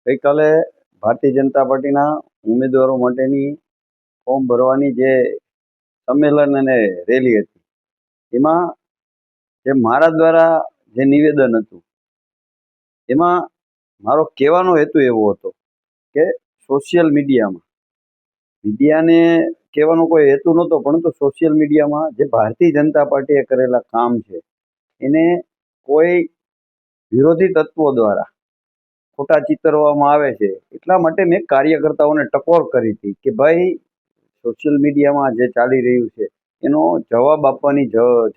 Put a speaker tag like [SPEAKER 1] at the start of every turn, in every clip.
[SPEAKER 1] ગઈકાલે ભારતીય જનતા પાર્ટીના ઉમેદવારો માટેની ફોર્મ ભરવાની જે સંમેલન અને રેલી હતી, એમાં જે મારા દ્વારા જે નિવેદન હતું, એમાં મારો કહેવાનો હેતુ એવો હતો કે સોશિયલ મીડિયાને કહેવાનો કોઈ હેતુ નહોતો, પરંતુ સોશિયલ મીડિયામાં જે ભારતીય જનતા પાર્ટીએ કરેલા કામ છે એને કોઈ વિરોધી તત્વો દ્વારા ખોટા ચિતરવામાં આવે છે. એટલા માટે મેં કાર્યકર્તાઓને ટકોર કરી હતી કે ભાઈ, સોશિયલ મીડિયામાં જે ચાલી રહ્યું છે એનો જવાબ આપવાની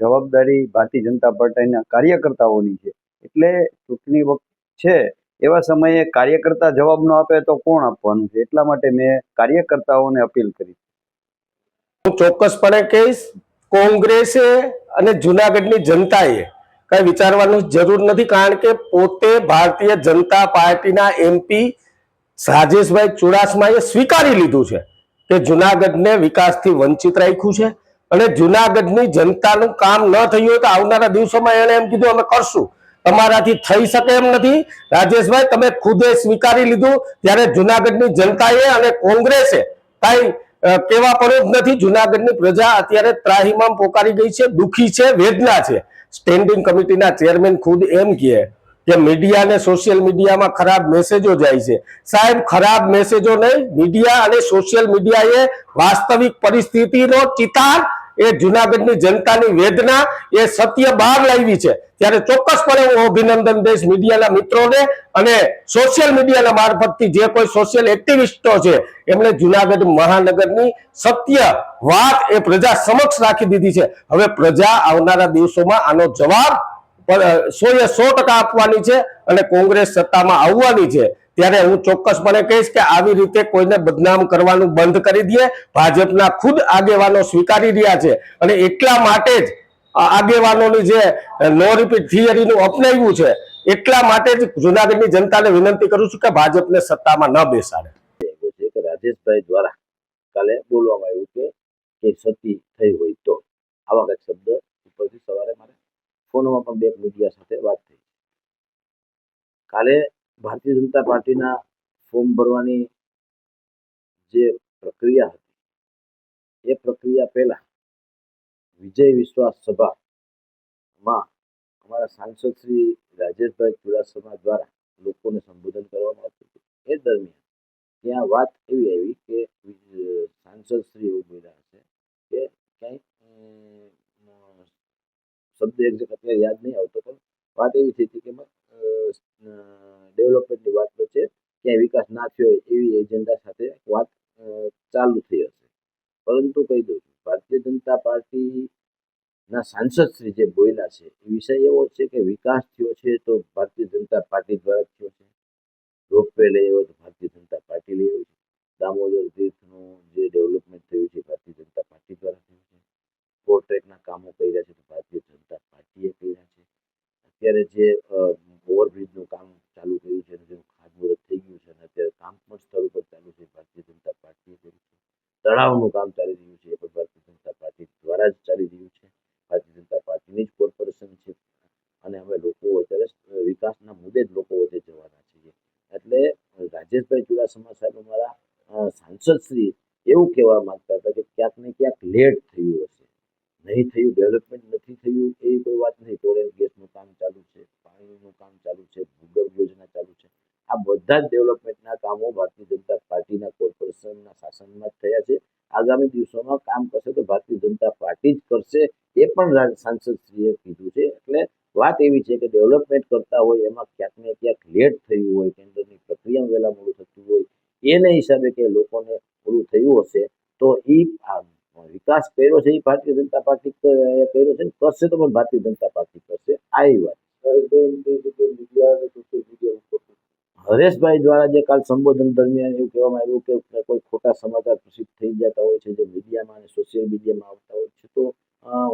[SPEAKER 1] જવાબદારી ભારતીય જનતા પાર્ટીના કાર્યકર્તાઓની છે. એટલે ચૂંટણી વખત છે એવા સમયે કાર્યકર્તા જવાબ ન આપે તો કોણ આપવાનું છે? એટલા માટે મેં કાર્યકર્તાઓને અપીલ કરી.
[SPEAKER 2] હું ચોક્કસપણે કહીશ, કોંગ્રેસે અને જુનાગઢની જનતાએ કઈ વિચારવાની જરૂર નથી, કારણ કે પોતે ભારતીય જનતા પાર્ટીના MP રાજેશભાઈ ચુડાસમાએ સ્વીકારી લીધું છે કે જુનાગઢને વિકાસથી વંચિત રાખ્યું છે અને જુનાગઢની જનતાનું કામ ન થયું હોય તો આવનારા દિવસોમાં એણે એમ કીધું અમે કરશું, તમારાથી થઈ શકે એમ નથી. રાજેશભાઈ, તમે ખુદે સ્વીકારી લીધું, ત્યારે જુનાગઢની જનતાએ અને કોંગ્રેસે કઈ કેવા પડ્યું જ નથી. જુનાગઢની પ્રજા અત્યારે ત્રાહિમામ પોકારી ગઈ છે, દુખી છે, વેદના છે. સ્ટેન્ડિંગ કમિટીના ચેરમેન ખુદ એમ કહે કે મીડિયા અને સોશિયલ મીડિયામાં ખરાબ મેસેજો જાય છે. સાહેબ, ખરાબ મેસેજો નહીં, મીડિયા અને સોશિયલ મીડિયાએ વાસ્તવિક પરિસ્થિતિનો ચિતાર, એ જુનાગઢની જનતાની વેદના, એ સત્ય બહાર લાવી છે. ત્યારે ચોક્કસપણે હું અભિનંદન દઈશ મીડિયાના મિત્રોને અને સોશિયલ મીડિયાના મારફતથી જે કોઈ સોશિયલ એક્ટિવિસ્ટો છે એમણે જુનાગઢ મહાનગરની સત્ય વાત એ પ્રજા સમક્ષ રાખી દીધી છે. હવે પ્રજા આવનારા દિવસોમાં આનો જવાબ 100% આપવાની છે અને કોંગ્રેસ સત્તામાં આવવાની છે. ત્યારે હું ચોક્કસપણે કહીશ કે આવી રીતે કોઈને બદનામ કરવાનું બંધ કરી દે. ભાજપના ખુદ આગેવાનો સ્વીકારી રહ્યા છે અને એટલા માટે જ આગેવાનોની જે નો રિપીટ થિયરીનું અપનાવ્યું છે, એટલા માટે જ જુનાગઢની જનતાને વિનંતી કરું છું કે ભાજપને સત્તામાં ન બેસાડે.
[SPEAKER 3] રાજેશભાઈ દ્વારા કાલે બોલવામાં આવ્યું કે સતી થઈ હોય તો આવા કંઈક શબ્દ ઉપરથી સવારે મારે ફોનમાં પણ બે મીડિયા સાથે વાત થઈ. કાલે ભારતીય જનતા પાર્ટીના ફોર્મ ભરવાની જે પ્રક્રિયા હતી, એ પ્રક્રિયા પહેલા વિજય વિશ્વાસ સભામાં અમારા સાંસદ શ્રી રાજેશભાઈ ચુડાસમા દ્વારા લોકોને સંબોધન કરવામાં આવતું હતું. એ દરમિયાન ત્યાં વાત એવી આવી કે સાંસદ શ્રી એવું બોલ્યા છે કે ક્યાંય શબ્દ એક્ઝેક્ટ અત્યારે યાદ નહીં આવતો, પણ વાત એવી થઈ હતી કે ડેવલપમેન્ટની વાત વચ્ચે ક્યાંય વિકાસ ના થયો હોય એવી એજન્ડા સાથે વાત ચાલુ થઈ હશે. પરંતુ કહી દઉં છું, ભારતીય જનતા પાર્ટીના સાંસદ શ્રી જે બોલ્યા છે એ વિષય એવો છે કે વિકાસ થયો છે તો ભારતીય જનતા પાર્ટી દ્વારા થયો છે. રોપવે લઈ આવ્યો તો ભારતીય જનતા પાર્ટી લઈ આવી છે. દામોદર તીર્થનું જે ડેવલપમેન્ટ થયું છે ભારતીય જનતા પાર્ટી દ્વારા થયું છે. ફોર ટ્રેકના કામો કર્યા છે તો ભારતીય જનતા પાર્ટીએ કર્યા છે. અત્યારે જે ઓવરબ્રિજનું કામ ચાલુ કર્યું છે, જેનું ખાતમુહૂર્ત થઈ ગયું છે અને અત્યારે કામ પણ સ્થળ ઉપર ચાલુ છે, ભારતીય જનતા પાર્ટીએ કર્યું છે. તળાવનું કામ ચાલી રહ્યું છે એ પણ ભારતીય જનતા પાર્ટી દ્વારા જ ચાલી રહ્યું છે. ભારતીય જનતા પાર્ટીની જ કોર્પોરેશન છે અને અમે લોકો અત્યારે વિકાસના મુદ્દે જ લોકો વચ્ચે જવાના છીએ. એટલે રાજેશભાઈ ચુડાસમા સાહેબ અમારા સાંસદ શ્રી એવું કહેવા માંગતા હતા કે ક્યાંક ને ક્યાંક લેટ થયું હશે, નહીં થયું, ડેવલપમેન્ટ નથી થયું એવી કોઈ વાત નહીં. ટોરેન્ટ ગેસનું કામ ચાલુ છે, પાણીનું કામ ચાલુ છે, ભૂગર્ભ યોજના ચાલુ છે. આ બધા જ ડેવલપમેન્ટના કામો ભારતીય જનતા પાર્ટીના કોર્પોરેશનના શાસનમાં જ થયા છે. આગામી દિવસોમાં કામ કરશે તો ભારતીય જનતા પાર્ટી જ કરશે, એ પણ સાંસદશ્રીએ કીધું છે. એટલે વાત એવી છે કે ડેવલપમેન્ટ કરતા હોય એમાં ક્યાંક ને ક્યાંક લેટ થયું હોય, ટેન્ડરની પ્રક્રિયામાં વહેલા મોડું થતું હોય, એના હિસાબે કે લોકોને પૂરું થયું હશે તો એ વિકાસ કર્યો છે એ ભારતીય જનતા પાર્ટી કર્યો છે ને કરશે તો પણ ભારતીય જનતા પાર્ટી કરશે. આવી વાત હરેશભાઈ દ્વારા જે કાલ સંબોધન દરમિયાન એવું કહેવામાં આવ્યું કે કોઈ ખોટા સમાચાર પ્રસિદ્ધ થઈ જતા હોય છે જે મીડિયામાં અને સોશિયલ મીડિયામાં આવતા હોય છે, તો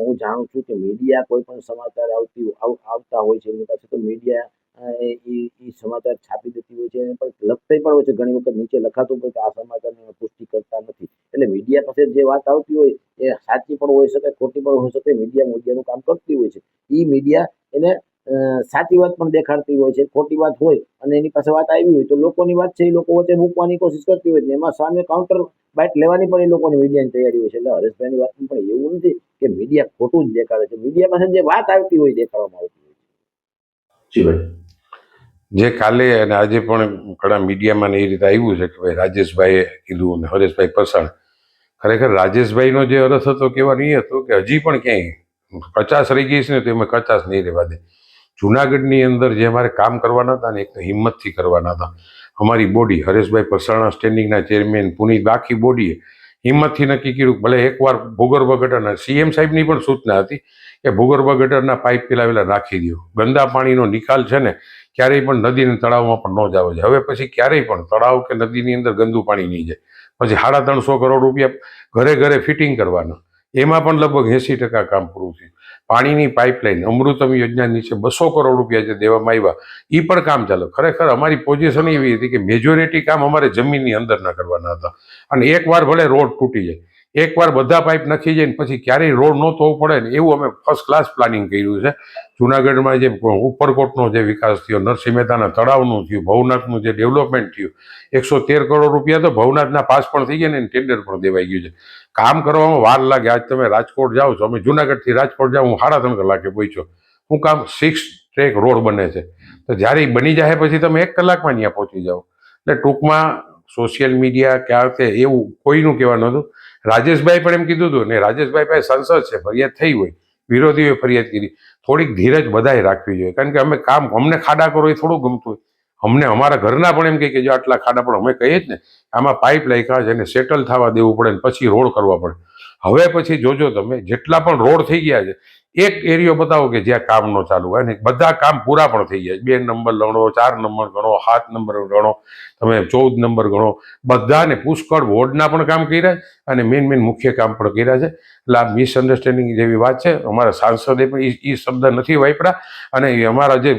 [SPEAKER 3] હું જાણું છું કે મીડિયા કોઈ પણ સમાચાર આવતા હોય છે એની પાસે, તો મીડિયા એ સમાચાર છાપી દેતી હોય છે, એને પણ લખતી પણ હોય છે. ઘણી વખત નીચે લખાતું પણ કે આ સમાચારની પુષ્ટિ કરતા નથી. એટલે મીડિયા પાસે જે વાત આવતી હોય એ સાચી પણ હોઈ શકે, ખોટી પણ હોઈ શકે. મીડિયાનું કામ કરતી હોય છે. એ મીડિયા એને સાચી વાત પણ દેખાડતી હોય છે, ખોટી વાત હોય અને એની પાસે વાત આવી હોય તો લોકોની વાત છે એ લોકો વચ્ચે મૂકવાની કોશિશ કરતી હોય ને એમાં સામે કાઉન્ટર બાઇટ લેવાની પણ એ લોકોની મીડિયાની તૈયારી હોય છે. એટલે હરેશભાઈની વાત પણ એવું નથી કે મીડિયા ખોટું જ દેખાડે છે, મીડિયા પાસે જે વાત આવતી હોય દેખાડવામાં આવતી હોય છે.
[SPEAKER 4] જી ભાઈ, જે કાલે અને આજે પણ ઘણા મીડિયામાં એ રીતે આવ્યું છે કે ભાઈ રાજેશભાઈએ કીધું અને હરેશભાઈ પરસાણ, ખરેખર રાજેશભાઈનો જે અર્થ હતો કહેવાનો એ હતો કે હજી પણ ક્યાંય કચાશ રહી ગઈ છે ને તો એમાં કચાશ નહીં રહેવા દે. જુનાગઢની અંદર જે અમારે કામ કરવાના હતા ને એક હિંમતથી કરવાના હતા. અમારી બોડી, હરેશભાઈ પરસાણા સ્ટેન્ડિંગના ચેરમેન, પુનિત, આખી બોડીએ હિંમતથી નક્કી કર્યું ભલે એકવાર ભૂગર્ભ ગટરના, સીએમ સાહેબની પણ સૂચના હતી કે ભૂગર્ભ ગટરના પાઇપ પેલા નાખી દો. ગંદા પાણીનો નિકાલ છે ને ક્યારેય પણ નદી અને તળાવમાં પણ ન જવો જોઈએ. હવે પછી ક્યારેય પણ તળાવ કે નદીની અંદર ગંદુ પાણી નહીં જાય. પછી 350 કરોડ રૂપિયા ઘરે ઘરે ફિટિંગ કરવાના, એમાં પણ લગભગ 80% કામ પૂરું થયું. પાણીની પાઇપલાઇન અમૃતમ યોજના નીચે 200 કરોડ રૂપિયા જે દેવામાં આવ્યા એ પણ કામ ચાલે. ખરેખર અમારી પોઝિશન એવી હતી કે મેજોરિટી કામ અમારે જમીનની અંદરના કરવાના હતા. અને એકવાર ભલે રોડ તૂટી જાય, એકવાર બધા પાઇપ નાખી જાય ને પછી ક્યારેય રોડ ન થવું પડે ને એવું અમે ફર્સ્ટ ક્લાસ પ્લાનિંગ કર્યું છે. જુનાગઢમાં જે ઉપરકોટનો જે વિકાસ થયો, નરસિંહ મહેતાના તળાવનું થયું, ભવનાથનું જે ડેવલપમેન્ટ થયું, 113 કરોડ રૂપિયા તો ભવનાથના પાસ પણ થઈ ગયા ને ટેન્ડર પણ દેવાઈ ગયું છે. કામ કરવામાં વાર લાગે. આજ તમે રાજકોટ જાઓ છો, અમે જુનાગઢથી રાજકોટ જાઓ, હું 3.5 કલાકે પહોંચ્યો. હું કામ 6 ટ્રેક રોડ બને છે, તો જ્યારે એ બની જાય પછી તમે 1 કલાકમાં ત્યાં પહોંચી જાઓ. એટલે ટૂંકમાં સોશિયલ મીડિયા ક્યાં તે એવું કોઈનું કહેવાનું હતું. રાજેશભાઈ પણ એમ કીધું હતું ને, રાજેશભાઈ પાસે સંસદ છે, ફરિયાદ થઈ હોય, વિરોધીઓએ ફરિયાદ કરી, થોડીક ધીરજ બધાએ રાખવી જોઈએ. કારણ કે અમે કામ, અમને ખાડા કરો એ થોડું ગમતું હોય. અમને અમારા ઘરના પણ એમ કહે કે જો આટલા ખાડા, પણ અમે કહીએ જ ને આમાં પાઇપ લાખ્યા છે એને સેટલ થવા દેવું પડે ને પછી રોડ કરવા પડે. હવે પછી જોજો તમે જેટલા પણ રોડ થઈ ગયા છે, એક એરિયો બતાવો કે જ્યાં કામ ન ચાલુ હોય ને બધા કામ પૂરા પણ થઈ ગયા. 2 નંબર ગણો, 4 નંબર ગણો, 7 નંબર ગણો, તમે 14 નંબર ગણો, બધાને પુષ્કળ વોર્ડના પણ કામ કર્યા અને મેન મુખ્ય કામ પણ કર્યા છે. એટલે આ મિસઅન્ડરસ્ટેન્ડિંગ જેવી વાત છે. અમારા સાંસદે પણ એ શબ્દ નથી વાપર્યા અને અમારા જે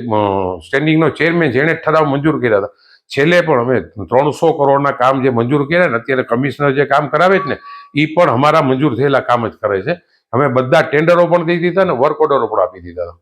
[SPEAKER 4] સ્ટેન્ડિંગનો ચેરમેન છે એણે ઠરાવ મંજૂર કર્યા હતા. છેલ્લે પણ અમે 300 કરોડના કામ જે મંજૂર કર્યા ને, અત્યારે કમિશનર જે કામ કરાવે છે ને એ પણ અમારા મંજૂર થયેલા કામ જ કરે છે. અમે બધા ટેન્ડરો પણ દઈ દીધા ને વર્ક ઓર્ડરો પણ આપી દીધા હતા.